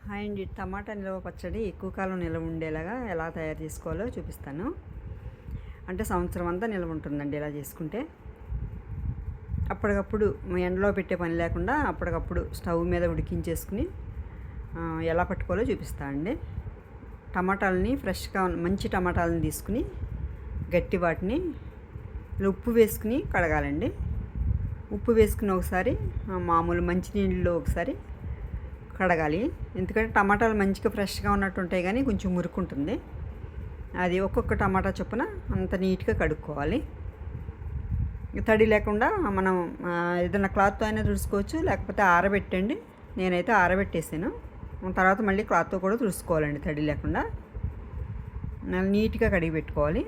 Hi అండి. టమాటా నిల్వ పచ్చడి ఎక్కువ కాలం నిల్వ ఉండేలాగా ఎలా తయారు చేసుకోవాలో చూపిస్తాను. అంటే సంవత్సరం అంతా నిల్వ ఉంటుందండి ఇలా చేసుకుంటే. అప్పటికప్పుడు ఎండలో పెట్టే పని లేకుండా అప్పటికప్పుడు స్టవ్ మీద ఉడికించేసుకుని ఎలా పట్టుకోవాలో చూపిస్తాను అండి. టమాటాలని ఫ్రెష్గా మంచి టమాటాలను తీసుకుని గట్టి వాటిని ఉప్పు వేసుకుని కడగాలండి. ఉప్పు వేసుకుని ఒకసారి మామూలు మంచినీళ్ళలో ఒకసారి కడగాలి. ఎందుకంటే టమాటాలు మంచిగా ఫ్రెష్గా ఉన్నట్టు ఉంటాయి, కానీ కొంచెం మురుకుంటుంది. అది ఒక్కొక్క టమాటా చొప్పున అంత నీట్గా కడుక్కోవాలి. తడి లేకుండా మనం ఏదైనా క్లాత్తో అయినా తుడుచుకోవచ్చు, లేకపోతే ఆరబెట్టండి. నేనైతే ఆరబెట్టేసాను. తర్వాత మళ్ళీ క్లాత్తో కూడా తుడుచుకోవాలండి తడి లేకుండా. నీట్గా కడిగి పెట్టుకోవాలి.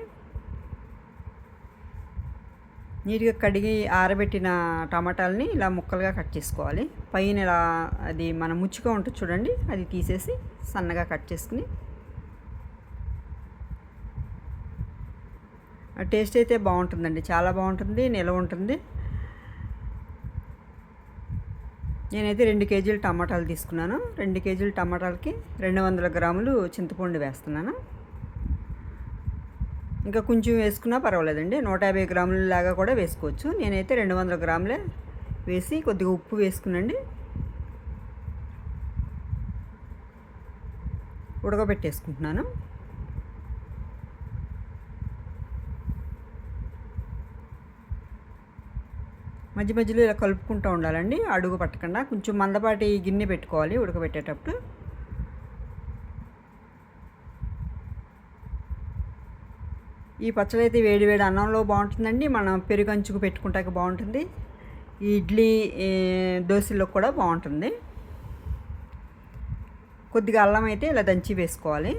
నీట్గా కడిగి ఆరబెట్టిన టమాటాలని ఇలా ముక్కలుగా కట్ చేసుకోవాలి. పైన ఇలా అది మన ముచ్చుగా ఉంటుంది చూడండి, అది తీసేసి సన్నగా కట్ చేసుకుని. టేస్ట్ అయితే బాగుంటుందండి, చాలా బాగుంటుంది, నిల్వ ఉంటుంది. నేనైతే 2 కేజీలు టమాటాలు తీసుకున్నాను. 2 కేజీల టమాటాలకి 200 గ్రాములు చింతపండు వేస్తున్నాను. ఇంకా కొంచెం వేసుకున్నా పర్వాలేదండి, 150 గ్రాముల లాగా కూడా వేసుకోవచ్చు. నేనైతే 200 గ్రాములే వేసి కొద్దిగా ఉప్పు వేసుకునండి ఉడకబెట్టేసుకుంటున్నాను. మధ్య మధ్యలో ఇలా కలుపుకుంటూ ఉండాలండి, అడుగు పట్టకుండా. కొంచెం మందపాటి గిన్నె పెట్టుకోవాలి ఉడకబెట్టేటప్పుడు. ఈ పచ్చడి అయితే వేడి వేడి అన్నంలో బాగుంటుందండి. మనం పెరుగంచుకు పెట్టుకుంటాక బాగుంటుంది. ఇడ్లీ దోశలో కూడా బాగుంటుంది. కొద్దిగా అల్లం అయితే ఇలా దంచి వేసుకోవాలి.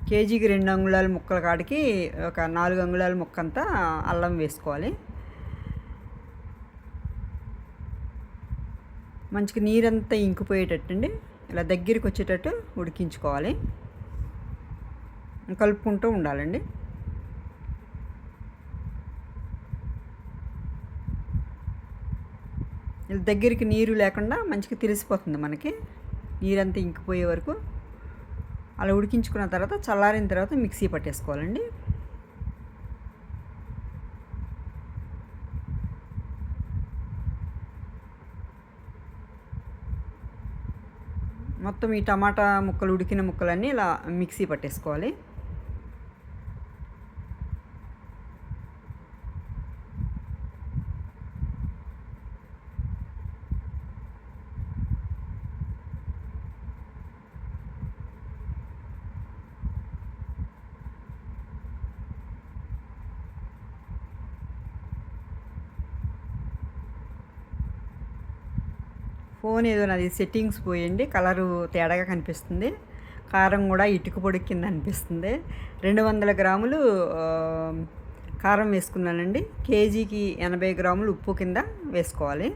కేజీకి 2 అంగుళాల ముక్కల కాడికి ఒక 4 అంగుళాల ముక్క అంతా అల్లం వేసుకోవాలి. మంచిగా నీరంతా ఇంకిపోయేటట్టండి, ఇలా దగ్గరికి వచ్చేటట్టు ఉడికించుకోవాలి. కలుపుకుంటూ ఉండాలండి. ఇలా దగ్గరికి నీరు లేకుండా మంచిగా తెలిసిపోతుంది మనకి, నీరంతా ఇంకిపోయే వరకు. అలా ఉడికించుకున్న తర్వాత చల్లారిన తర్వాత మిక్సీ పట్టేసుకోవాలండి. మొత్తం ఈ టమాటా ముక్కలు ఉడికిన ముక్కలన్నీ ఇలా మిక్సీ పట్టేసుకోవాలి. ఫోన్ ఏదో నాది సెట్టింగ్స్ పోయండి, కలరు తేడాగా కనిపిస్తుంది. కారం కూడా ఇటుక పొడి కింద అనిపిస్తుంది. 200 గ్రాములు కారం వేసుకున్నానండి. కేజీకి 80 గ్రాములు ఉప్పు కింద వేసుకోవాలి.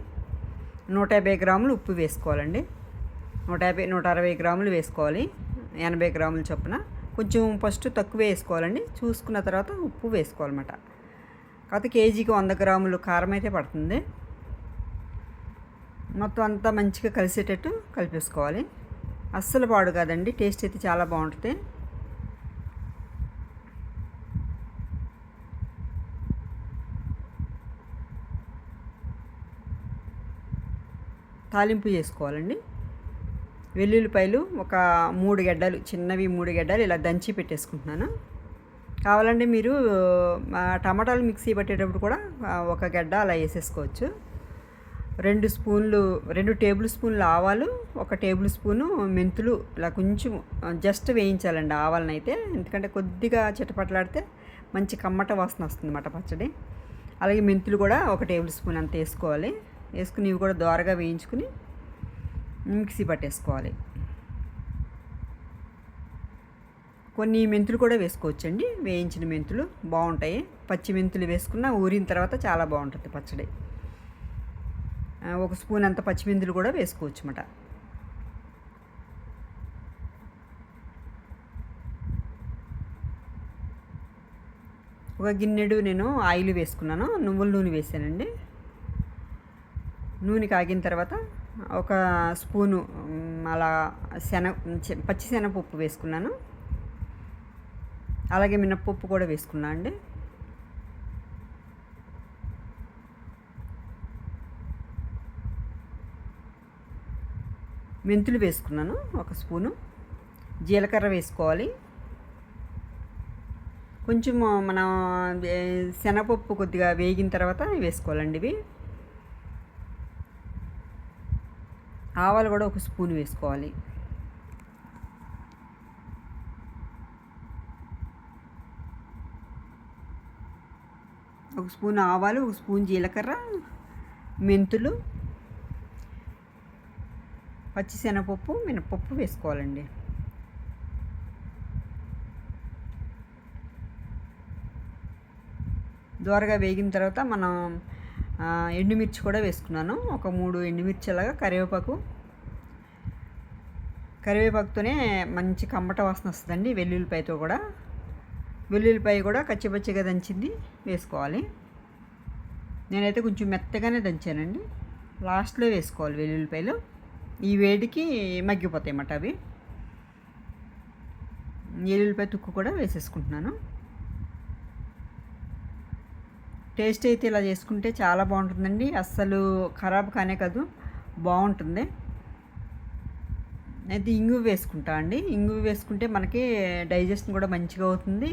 150 గ్రాములు ఉప్పు వేసుకోవాలండి. 160 గ్రాములు వేసుకోవాలి, 80 గ్రాముల చొప్పున. కొంచెం ఫస్ట్ తక్కువ వేసుకోవాలండి, చూసుకున్న తర్వాత ఉప్పు వేసుకోవాలన్నమాట. కాకపోతే కేజీకి 100 గ్రాములు కారం అయితే పడుతుంది. మొత్తం అంతా మంచిగా కలిసేటట్టు కలిపేసుకోవాలి. అస్సలు పాడు కాదండి, టేస్ట్ అయితే చాలా బాగుంటుంది. తాలింపు చేసుకోవాలండి. వెల్లుల్లిపాయలు ఒక 3 గడ్డలు, చిన్నవి 3 గడ్డలు ఇలా దంచి పెట్టేసుకుంటున్నాను. కావాలంటే మీరు టమాటాలు మిక్సీ పట్టేటప్పుడు కూడా ఒక గడ్డ అలా వేసేసుకోవచ్చు. 2 టేబుల్ స్పూన్లు ఆవాలు, 1 టేబుల్ స్పూను మెంతులు ఇలా కొంచెం జస్ట్ వేయించాలండి ఆవాలను అయితే. ఎందుకంటే కొద్దిగా చిటపట్లాడితే మంచి కమ్మట వాసన వస్తుంది అన్నమాట పచ్చడి. అలాగే మెంతులు కూడా 1 టేబుల్ స్పూన్ అంత వేసుకోవాలి. వేసుకుని ఇవి కూడా దోరగా వేయించుకుని మిక్సీ పట్టేసుకోవాలి. కొన్ని మెంతులు కూడా వేసుకోవచ్చండి, వేయించిన మెంతులు బాగుంటాయి. పచ్చి మెంతులు వేసుకున్న ఊరిన తర్వాత చాలా బాగుంటుంది పచ్చడి. 1 స్పూన్ అంత పచ్చిమిందులు కూడా వేసుకోవచ్చు అన్నమాట. ఒక గిన్నెడు నేను ఆయిల్ వేసుకున్నాను, నువ్వుల నూనె వేసానండి. నూనె కాగిన తర్వాత ఒక స్పూను అలా పచ్చి శనగపప్పు వేసుకున్నాను. అలాగే మినప్పప్పు కూడా వేసుకున్నా అండి. మెంతులు వేసుకున్నాను ఒక స్పూను. జీలకర్ర వేసుకోవాలి. కొంచెం మనం శనగపప్పు కొద్దిగా వేగిన తర్వాత వేసుకోవాలండి ఇవి. ఆవాలు కూడా ఒక స్పూన్ వేసుకోవాలి. ఒక స్పూన్ ఆవాలు, ఒక స్పూన్ జీలకర్ర, మెంతులు, పచ్చి శనగపప్పు, మినపప్పు వేసుకోవాలండి. దోరగా వేగిన తర్వాత మనం ఎండుమిర్చి కూడా వేసుకున్నాను. ఒక 3 ఎండుమిర్చి అలాగా, కరివేపాకుతోనే మంచి కమ్మట వాసన వస్తుందండి. వెల్లుల్లిపాయ కూడా కచ్చిపచ్చిగా దంచింది వేసుకోవాలి. నేనైతే కొంచెం మెత్తగానే దంచానండి. లాస్ట్లో వేసుకోవాలి వెల్లుల్లిపాయలు. ఈ వేడికి మగ్గిపోతాయి అన్నమాట అవి. వెల్లుల్లిపాయ తుక్కు కూడా వేసేసుకుంటున్నాను. టేస్ట్ అయితే ఇలా చేసుకుంటే చాలా బాగుంటుందండి. అస్సలు ఖరాబ్ కానే కాదు, బాగుంటుంది. అయితే ఇంగువ వేసుకుంటా అండి. ఇంగువ వేసుకుంటే మనకి డైజెషన్ కూడా మంచిగా అవుతుంది.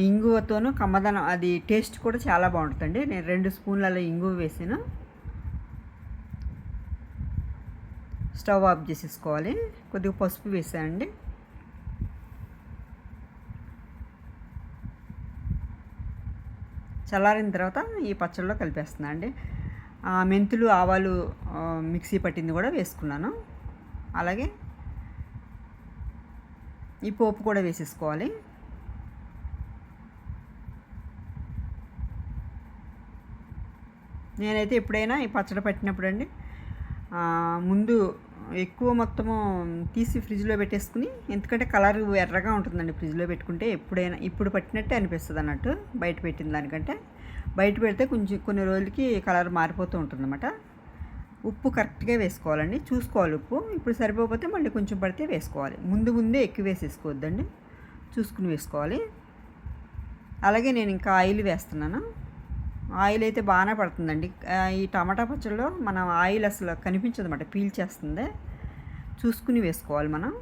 ఇంగువతోనూ కమ్మదనం, అది టేస్ట్ కూడా చాలా బాగుంటుందండి. నేను 2 స్పూన్ల ఇంగువ వేసాను. స్టవ్ ఆఫ్ చేసేసుకోవాలి. కొద్దిగా పసుపు వేసానండి. చల్లారిన తర్వాత ఈ పచ్చళ్ళలో కలిపేస్తున్నా అండి. మెంతులు, ఆవాలు మిక్సీ పట్టింది కూడా వేసుకున్నాను. అలాగే ఈ పోపు కూడా వేసేసుకోవాలి. నేనైతే ఎప్పుడైనా ఈ పచ్చడి పట్టినప్పుడు అండి ముందు ఎక్కువ మొత్తము తీసి ఫ్రిడ్జ్లో పెట్టేసుకుని, ఎందుకంటే కలర్ ఎర్రగా ఉంటుందండి ఫ్రిడ్జ్లో పెట్టుకుంటే. ఎప్పుడైనా ఇప్పుడు పట్టినట్టే అనిపిస్తుంది అన్నట్టు, బయట పెట్టిన దానికంటే. బయట పెడితే కొన్ని రోజులకి కలర్ మారిపోతూ ఉంటుందన్నమాట. ఉప్పు కరెక్ట్గా వేసుకోవాలండి, చూసుకోవాలి ఉప్పు. ఇప్పుడు సరిపోతే మళ్ళీ కొంచెం పడితే వేసుకోవాలి. ముందే ఎక్కువ వేసేసుకోవద్దండి, చూసుకుని వేసుకోవాలి. అలాగే నేను ఇంకా ఆయిల్ వేస్తున్నాను. ఆయిల్ అయితే బాగానే పడుతుందండి. ఈ టమాటా పచ్చడిలో మనం ఆయిల్ అసలు కనిపించదు అన్నమాట, పీల్చేస్తుంది. చూసుకుని వేసుకోవాలి మనం.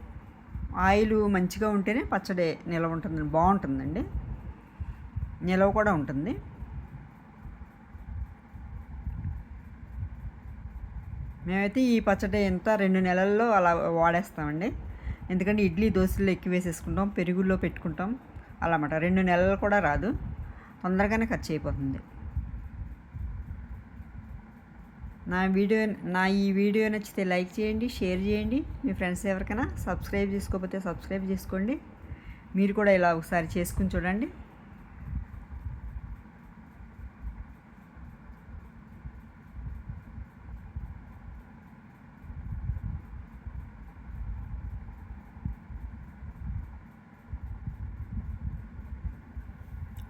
ఆయిల్ మంచిగా ఉంటేనే పచ్చడి నిలవ ఉంటుంది, బాగుంటుందండి, నిలవ కూడా ఉంటుంది. మేమైతే ఈ పచ్చడి 2 నెలల్లో అలా వాడేస్తామండి. ఎందుకంటే ఇడ్లీ దోశల్లో ఎక్కువ వేసేసుకుంటాం, పెరుగుల్లో పెట్టుకుంటాం అలా అన్నమాట. 2 నెలలు కూడా రాదు, తొందరగానే ఖర్చు అయిపోతుంది. నా ఈ వీడియో నచ్చితే లైక్ చేయండి, షేర్ చేయండి. మీ ఫ్రెండ్స్ ఎవరికైనా సబ్స్క్రైబ్ చేసుకోకపోతే సబ్స్క్రైబ్ చేసుకోండి. మీరు కూడా ఇలా ఒకసారి చేసుకుని చూడండి.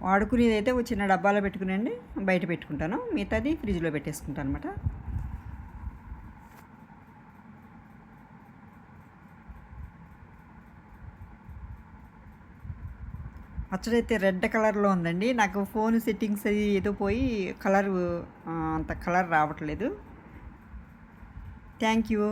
వాడుకునేది అయితే ఒక చిన్న డబ్బాలో పెట్టుకునండి, బయట పెట్టుకుంటాను. మిగతాది ఫ్రిడ్జ్లో పెట్టేసుకుంటాను అనమాట. పచ్చడి అయితే రెడ్ కలర్లో ఉందండి. నాకు ఫోన్ సెట్టింగ్స్ అది ఏదో పోయి అంత కలర్ రావట్లేదు. Thank you.